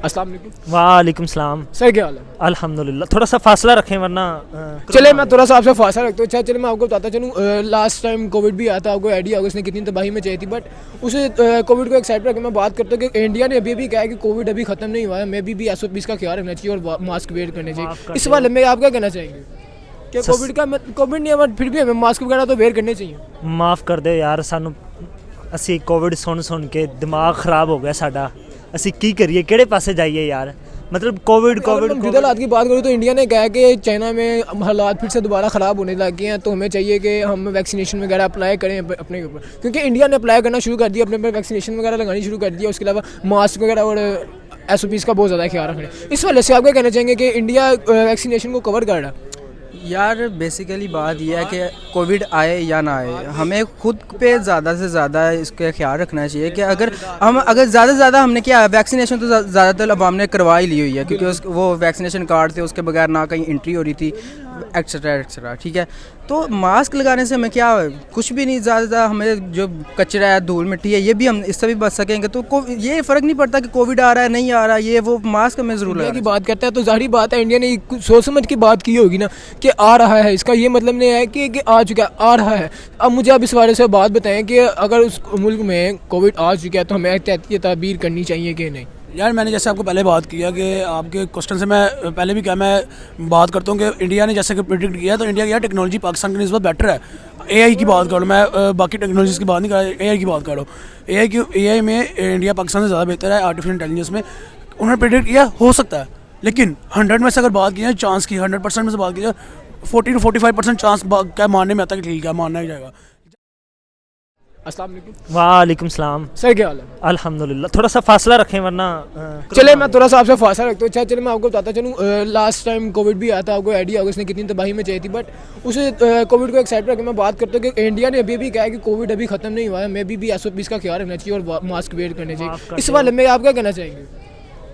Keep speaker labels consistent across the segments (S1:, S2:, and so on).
S1: अस्सलाम वालेकुम।
S2: वालेकुम सलाम।
S1: सर क्या हाल है?
S2: अल्हम्दुलिल्लाह। थोड़ा सा फासला रखें वरना
S1: चले मैं थोड़ा सा आपसे फासला रखता हूँ। अच्छा चले मैं आपको बताता चलूँ, लास्ट टाइम कोविड भी आया था, आपको आइडिया होगा उसने कितनी तबाही में चाहिए थी। बट उसे कोविड को एक साइड पर रख के मैं बात करता हूँ कि इंडिया ने अभी भी कहा है कि कोविड अभी खत्म नहीं हुआ है, मे भी SOPs का ख्याल रखना चाहिए और मास्क वेयर करने चाहिए। इस वाले में आप क्या कहना चाहेंगे कि कोविड नहीं है बट फिर भी हमें मास्क वगैरह तो वेयर करने चाहिए?
S2: माफ़ कर दे यार, सानू ਅਸੀਂ कोविड सुन के दिमाग ख़राब हो गया साडा। ਅਸੀਂ ਕੀ करिए, ਕਿਹੜੇ पासे जाइए यार। मतलब कोविड
S1: जुदा हालात की बात करूँ तो इंडिया ने कहा है कि चाइना में हालात फिर से दोबारा ख़राब होने लग गए हैं, तो हमें चाहिए कि हम वैक्सीनेशन वगैरह अप्लाई करें अपने ऊपर, क्योंकि इंडिया ने अप्लाई करना शुरू कर दिया, अपने पर वैक्सीनेशन वगैरह लगानी शुरू कर दिया। उसके अलावा मास्क वगैरह और SOPs का बहुत ज़्यादा ख्याल रखना। इस वजह से आप क्या कहना चाहेंगे कि इंडिया वैक्सीनेशन को कवर कर रहा है?
S3: यार बेसिकली बात यह है कि कोविड आए या ना आए, हमें खुद पे ज़्यादा से ज़्यादा इसका ख्याल रखना चाहिए कि अगर ज़्यादा से ज़्यादा हमने क्या वैक्सीनेशन तो ज़्यादातर अवाम ने करवा ही ली हुई है, क्योंकि वो वैक्सीनेशन कार्ड थे, उसके बगैर ना कहीं एंट्री हो रही थी एक्सेट्रा एक्सेट्रा। ठीक है, तो मास्क लगाने से हमें क्या कुछ भी नहीं, ज़्यादा हमें जो कचरा है, धूल मिट्टी है, ये भी हम इससे भी बच सकेंगे। तो ये फ़र्क नहीं पड़ता कि कोविड आ रहा है नहीं आ रहा, ये वो मास्क हमें ज़रूर लगाना।
S1: की बात करता है तो जाहिर बात है इंडिया ने सोच समझ की बात की होगी ना कि आ रहा है, इसका ये मतलब नहीं है कि आ चुका है, आ रहा है। अब मुझे आप इस बारे से बात बताएं कि अगर उस मुल्क में कोविड आ चुका है तो हमें एहतियाती तदबीर करनी चाहिए कि नहीं?
S4: यार मैंने जैसे आपको पहले बात किया कि आपके क्वेश्चन से मैं पहले भी क्या मैं बात करता हूँ कि इंडिया ने जैसे कि प्रिडिक्ट किया, तो इंडिया की यार टेक्नोलॉजी पाकिस्तान की निस्बत बेटर है। AI की बात करो, मैं बाकी टेक्नोलॉजीज़ की बात नहीं कर रहा, AI की बात करो। AI में इंडिया पाकिस्तान से ज़्यादा बेहतर है आर्टिफिशियल इंटेलिजेंस में। उन्होंने प्रिडिक्ट किया, हो सकता है, लेकिन 100 में से अगर बात की जाए चांस की, 100% में से बात की जाए 40 to 45% चांस क्या मानने में आता है कि ठीक है, मानना ही जाएगा।
S1: अस्सलाम वालेकुम।
S2: वालेकुम सलाम।
S1: सर क्या हाल है?
S2: अल्हम्दुलिल्लाह। थोड़ा सा फासला रखें वरना
S1: चले मैं थोड़ा सा आपसे फासला रखता हूँ। अच्छा चले मैं आपको बताता चलूँ, लास्ट टाइम कोविड भी आया था, आपको आइडिया होगा उसने कितनी तबाही में चाहिए थी। बट उसे कोविड को एक साइड पर रख के मैं बात करता हूँ कि इंडिया ने अभी भी कहा है कि कोविड अभी खत्म नहीं हुआ है, मे भी SOPs का ख्याल रखना चाहिए और मास्क वेयर करने चाहिए। इस वाले में आप क्या कहना चाहेंगे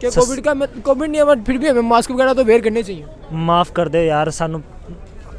S1: कि कोविड नहीं है बट फिर भी हमें मास्क वगैरह तो वेयर करने चाहिए?
S2: माफ़ कर दे यार, सानू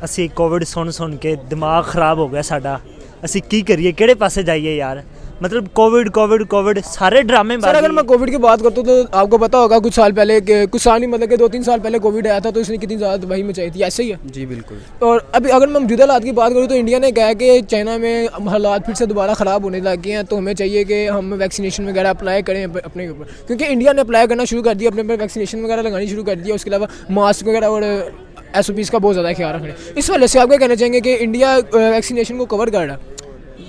S2: ਅਸੀਂ कोविड सुन के दिमाग ख़राब हो गया साडा। ਅਸੀਂ ਕੀ करिए, ਕਿਹੜੇ पासे जाइए यार। मतलब कोविड सारे ड्रामे।
S1: सर अगर मैं कोविड की बात करता हूँ तो आपको पता होगा कुछ साल पहले, कुछ साल नहीं मतलब कि 2-3 साल पहले कोविड आया था, तो इसने कितनी ज़्यादा तबाही में चाहिए थी, ऐसे ही है?
S3: जी बिल्कुल।
S1: और अभी अगर मैं मौजूदा हालात की बात करूँ तो इंडिया ने कहा है कि चाइना में हालात फिर से दोबारा ख़राब होने लग गए हैं, तो हमें चाहिए कि हम वैक्सीनेशन वगैरह अप्लाई करें अपने ऊपर, क्योंकि इंडिया ने अप्लाई करना शुरू कर दिया, अपने पर वैक्सीनेशन वगैरह लगानी शुरू कर दिया। उसके अलावा मास्क वगैरह और SOPs का बहुत ज़्यादा ख्याल रखना। इस वजह से आप क्या कहना चाहेंगे कि इंडिया वैक्सीनेशन को कवर कर रहा है?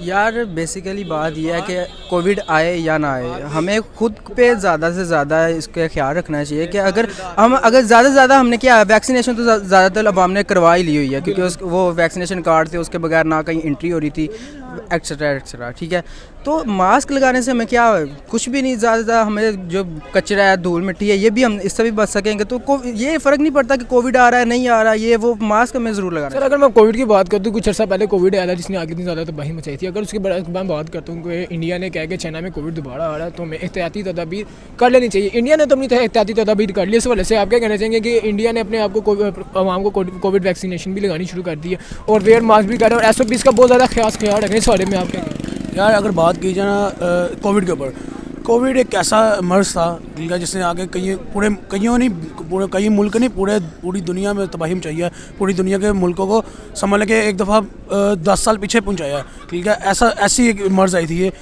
S3: यार बेसिकली बात यह है कि कोविड आए या ना आए, हमें खुद पे ज़्यादा से ज़्यादा इसका ख्याल रखना चाहिए कि अगर ज़्यादा से ज़्यादा हमने क्या वैक्सीनेशन तो ज़्यादातर अवाम ने करवा ही ली हुई है, क्योंकि वो वैक्सीनेशन कार्ड थे, उसके बगैर ना कहीं एंट्री हो रही थी एक्सेट्रा एक्सेट्रा। ठीक है, तो मास्क लगाने से हमें क्या कुछ भी नहीं, ज़्यादा हमें जो कचरा है, धूल मिट्टी है, ये भी हम इससे भी बच सकेंगे। तो ये फ़र्क नहीं पड़ता कि कोविड आ रहा है नहीं आ रहा, ये वो मास्क हमें ज़रूर लगाना।
S1: सर अगर मैं कोविड की बात करता हूँ, कुछ अर्सा पहले कोविड आया था जिसने आगे इतनी ज़्यादा तबाही मचाई थी। अगर उसके बाद मैं बात करता हूँ कि इंडिया ने कहा कि चाइना में कोविड दोबारा आ रहा है, तो हमें एहतियाती तदाबीर कर लेनी चाहिए। इंडिया ने तो अपनी एहतियाती तदाबीर कर ली। इस वजह से आप क्या कहना चाहेंगे कि इंडिया ने अपने आप को आवाम को कोविड वैक्सीनेशन भी लगानी शुरू कर दी है और वेयर मास्क भी कर रहे हैं और SOPs का बहुत ज़्यादा ख्याल रखें? इस बारे में आप क्या?
S4: यार अगर बात की जाए ना कोविड के ऊपर, कोविड एक ऐसा मर्ज था जिसका जिसने आगे कई मुल्क नहीं पूरी दुनिया में तबाही मचाई है, पूरी दुनिया के मुल्कों को समझ के एक दफ़ा 10 साल पीछे पहुंचाया है। ठीक है, ऐसी एक मर्ज आई थी ये।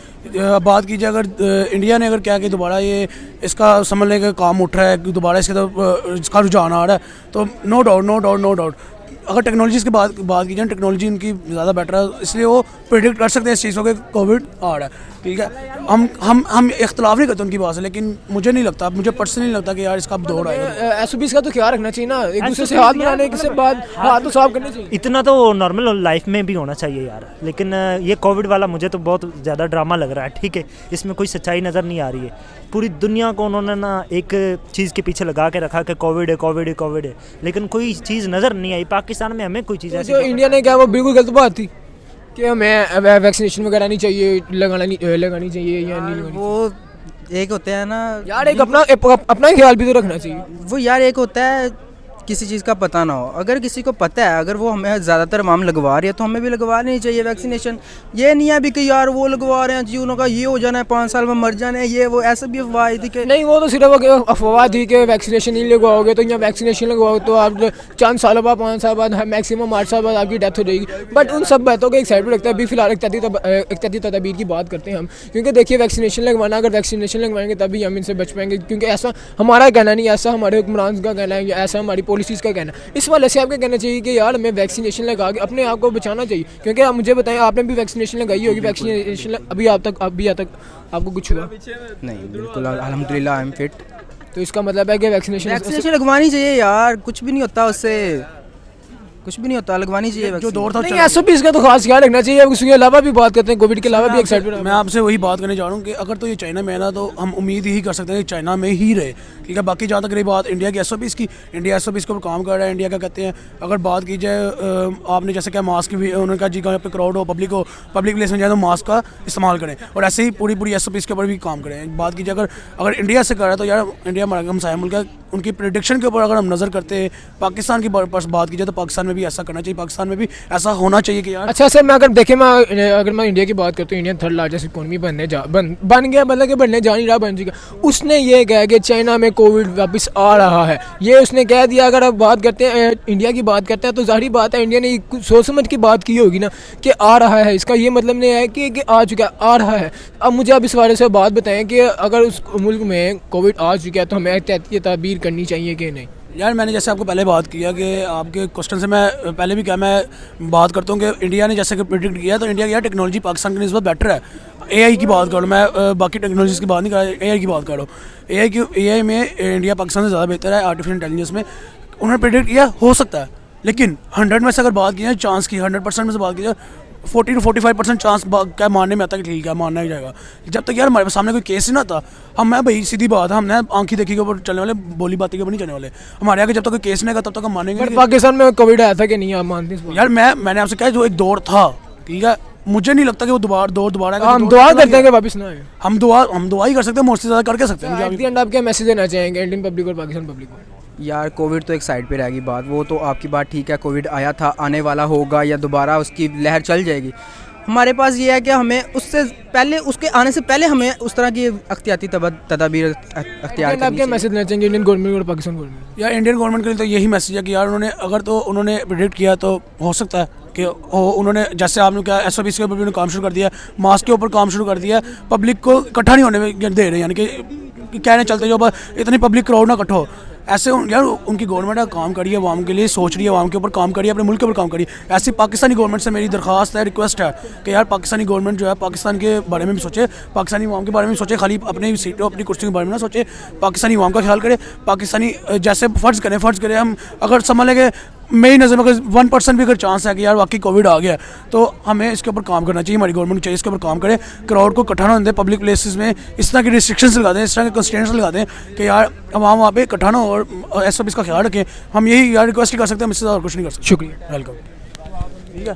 S4: बात कीजिए अगर इंडिया ने अगर क्या कि दोबारा ये इसका समझ लें कि काम उठ रहा है, दोबारा इसका रुझान आ रहा है, तो नो डाउट अगर टेक्नोलॉजीज़ की बात की जाए, टेक्नोलॉजी उनकी ज़्यादा बेटर है, इसलिए वो प्रेडिक्ट कर सकते हैं इस चीज़ों के कोविड आ रहा है। ठीक है, हम इख्तलाफ नहीं करते उनकी बात से, लेकिन मुझे नहीं लगता, मुझे पर्सनली नहीं लगता कि यार इसका दौर आएगा।
S1: SOPs का तो ख्याल रखना चाहिए ना, एक दूसरे से हाथ मिलाने के बाद हाथ तो साफ करने चाहिए।
S2: इतना तो नॉर्मल लाइफ में भी होना चाहिए यार, लेकिन ये कोविड वाला मुझे तो बहुत ज़्यादा ड्रामा लग रहा है। ठीक है, इसमें कोई सच्चाई नज़र नहीं आ रही है। पूरी दुनिया को उन्होंने ना एक चीज़ के पीछे लगा के रखा कि कोविड है, लेकिन कोई चीज़ नज़र नहीं आई। पाकिस्तान में हमें कोई चीज़ ऐसी,
S1: जो इंडिया ने क्या वो बिल्कुल गलत बात थी कि हमें वैक्सीनेशन वगैरह नहीं चाहिए, लगानी चाहिए या नहीं लगानी।
S3: वो एक होता है ना
S1: यार, एक अपना ही ख्याल भी तो रखना चाहिए।
S3: वो यार एक होता है किसी चीज़ का पता ना हो। अगर किसी को पता है, अगर वो हमें ज़्यादातर अवाम लगवा रही है तो हमें भी लगवा लेनी चाहिए वैक्सीनेशन। ये नहीं है अभी कि यार वो लगवा रहे हैं जी, उनका ये हो जाना है, 5 साल में मर जाना है, ये वो ऐसा भी अफवाह थी कि
S1: नहीं, वो तो सिर्फ अफवाह थी कि वैक्सीनेशन नहीं लगवाओगे तो, या वैक्सीनेशन लगवाओगे तो आप चंद सालों बाद, 5 साल बाद, मैक्सिमम 8 साल बाद आपकी डेथ हो जाएगी। बट उन सब बातों को एक साइड पर रखता है। अभी फिलहाल एहतियाती तदाबीर की बात करते हैं हम, क्योंकि देखिए वैक्सीनेशन लगवाना, अगर वैक्सीनेशन लगवाएंगे तभी हम इनसे बच पाएंगे, क्योंकि ऐसा हमारा कहना नहीं, ऐसा हमारे हुक्मरान का कहना है, या ऐसा हमारी पॉलिसीज़ का कहना है। इस वाले से आपको कहना चाहिए कि यार हमें वैक्सीनेशन लगा के अपने आप को बचाना चाहिए। क्योंकि आप मुझे बताएं, आपने भी वैक्सीनेशन लगाई होगी, वैक्सीनेशन अभी तक आपको कुछ हुआ
S3: नहीं, बिल्कुल अल्हम्दुलिल्लाह आई एम फिट।
S1: तो इसका मतलब है कि
S3: वैक्सीनेशन लगवानी चाहिए यार, कुछ भी नहीं होता उससे, कुछ भी नहीं होता, लगवानी चाहिए।
S4: जो दौर था
S1: नहीं, ऐसा भी इसका तो खास ख्याल रखना चाहिए। उसके अलावा भी बात करते हैं, कोविड के अलावा भी एक साइड पर
S4: मैं आपसे वही बात करने जा रहा हूँ कि अगर तो ये चाइना में है ना, तो हम उम्मीद ही कर सकते हैं कि चाइना में ही रहे, ठीक है। बाकी जहाँ तक रही बात इंडिया की SOPs की, इंडिया SOPs के ऊपर काम कर रहा है। इंडिया क्या कहते हैं, अगर बात की जाए, आपने जैसे क्या मास्क भी, उन्होंने कहा जी कहाँ पे क्राउड हो, पब्लिक प्लेस में जाए तो मास्क का इस्तेमाल करें, और ऐसे ही पूरी SOPs के ऊपर भी काम करें। बात की जाए अगर इंडिया से कर रहा है तो यार इंडिया हमारा हमसाया मुल्क है, उनकी प्रेडिक्शन के ऊपर अगर हम नज़र करते हैं, पाकिस्तान की बात की जाए तो पाकिस्तान में भी ऐसा करना चाहिए, पाकिस्तान में भी ऐसा होना चाहिए कि यार।
S1: अच्छा सर, मैं अगर मैं इंडिया की बात करता हूँ, इंडिया थर्ड लार्जेस्ट इकोनॉमी बन गया, मतलब कि बनने जा नहीं रहा, बन चुका। उसने ये कहा कि चाइना में कोविड वापस आ रहा है, ये उसने कह दिया। अगर आप बात करते हैं, इंडिया की बात करते हैं, तो जाहिर बात है इंडिया ने कुछ सोच समझ की बात की होगी ना कि आ रहा है। इसका ये मतलब नहीं है कि आ चुका है, आ रहा है। अब मुझे आप इस बारे से बात बताएं कि अगर उस मुल्क में कोविड आ चुका है तो हमें एहतियाती तदबीर करनी चाहिए कि नहीं।
S4: यार मैंने जैसे आपको पहले बात किया कि आपके क्वेश्चन से मैं पहले भी क्या मैं बात करता हूँ कि इंडिया ने जैसे कि प्रिडिक्ट किया, तो इंडिया की यार टेक्नोलॉजी पाकिस्तान की निस्बत बेटर है। AI की बात कर लो, मैं बाकी टेक्नोलॉजीज़ की बात नहीं कर रहा, AI की बात कर लो। AI में इंडिया पाकिस्तान से ज़्यादा बेहतर है आर्टिफिशियल इंटेलिजेंस में। उन्होंने प्रिडिक्ट किया, हो सकता है, लेकिन 100 में से अगर बात की जाए चांस की, 100% में से बात की जाए, 40 to 45% चांस क्या मानने में आता है कि ठीक है, मानना ही जाएगा। जब तक यार हमारे सामने कोई केस ही ना था, मैं भाई सीधी बात है, हमने आंखी देखी के ऊपर चलने वाले, बोली बाती के ऊपर नहीं चलने वाले। हमारे आगे जब तक कोई केस नहीं आएगा तब तक हम मानेंगे।
S1: पर पाकिस्तान में कोविड आया था कि नहीं, आप मानते हैं?
S4: यार मैंने आपसे कहा जो एक दौर था, ठीक है, मुझे नहीं लगता कि वो दोबारा
S1: हम दुआ करते हैं कि वापस ना आए।
S4: हम दुआ ही कर सकते हैं, मोस्टली ज़्यादा करके सकते हैं।
S1: एट द एंड आप क्या मैसेज देना चाहेंगे इंडियन पब्लिक और पाकिस्तान पब्लिक को?
S3: यार कोविड तो एक साइड पे रहेगी बात, वो तो आपकी बात ठीक है, कोविड आया था, आने वाला होगा, या दोबारा उसकी लहर चल जाएगी। हमारे पास ये है कि हमें उससे पहले, उसके आने से पहले हमें उस तरह की एहतियाती तदाबीर अख्तियार करनी
S1: आप क्या मैसेज देना चाहेंगे इंडियन गवर्नमेंट और पाकिस्तान गवर्नमेंट?
S4: यार इंडियन गवर्नमेंट के लिए तो यही मैसेज है कि यार उन्होंने प्रिडिक्ट किया, तो हो सकता है कि उन्होंने, जैसे आपने क्या SOPs के ऊपर भी काम शुरू कर दिया, मास्क के ऊपर काम शुरू कर दिया, पब्लिक को इकट्ठा नहीं होने में दे रहे हैं, यानी कि कहने चलते जो इतनी पब्लिक क्राउड ना इकट्ठा हो। ऐसे यार उनकी गवर्नमेंट है, काम करिए, आवाम के लिए सोच रही है, आवाम के ऊपर काम करिए, अपने मुल्क के ऊपर काम करिए। ऐसी पाकिस्तानी गवर्नमेंट से मेरी दरख्वास्त है, रिक्वेस्ट है कि यार पाकिस्तानी गवर्नमेंट जो है पाकिस्तान के बारे में भी सोचे, पाकिस्तानी आवाम के बारे में भी सोचे, खाली अपनी सीटों, अपनी कुर्सियों के बारे में ना सोचे, पाकिस्तानी आवाम का ख्याल करे। पाकिस्तानी जैसे फ़र्ज़ करें हम, अगर समझ लेंगे मेरी नज़र में अगर 1% भी अगर चांस है कि यार वाकई कोविड आ गया, तो हमें इसके ऊपर काम करना चाहिए, हमारी गवर्नमेंट चाहिए इसके ऊपर काम करे, क्राउड को इकट्ठा ना होने दें, पब्लिक प्लेसेस में इस तरह की रिस्ट्रिक्शंस लगा दें, इस तरह के कंस्ट्रेंट्स लगा दें कि यार आवाम वहाँ पे इकट्ठा ना हो, और SOPs का ख्याल रखें। हम यही यार रिक्वेस्ट ही कर सकते हैं, हम इससे और कुछ नहीं कर सकते।
S1: शुक्रिया।
S4: वेलकम। ठीक है।